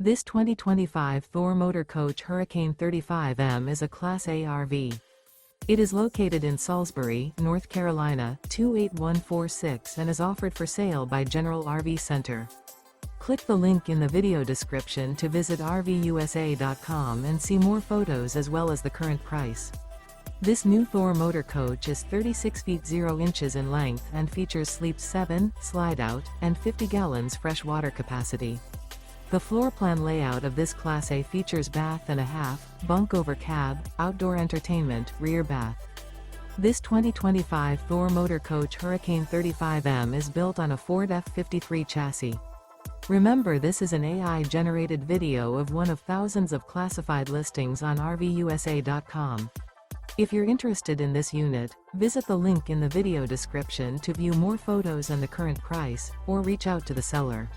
This 2025 Thor Motor Coach Hurricane 35M is a Class A RV. It is located in Salisbury, North Carolina, 28146 and is offered for sale by General RV Center. Click the link in the video description to visit RVUSA.com and see more photos as well as the current price. This new Thor Motor Coach is 36 feet 0 inches in length and features Sleep 7, Slideout, and 50 gallons fresh water capacity. The floor plan layout of this Class A features bath and a half, bunk over cab, outdoor entertainment, rear bath. This 2025 Thor Motor Coach Hurricane 35M is built on a Ford F53 chassis. Remember, this is an AI-generated video of one of thousands of classified listings on RVUSA.com. If you're interested in this unit, visit the link in the video description to view more photos and the current price, or reach out to the seller.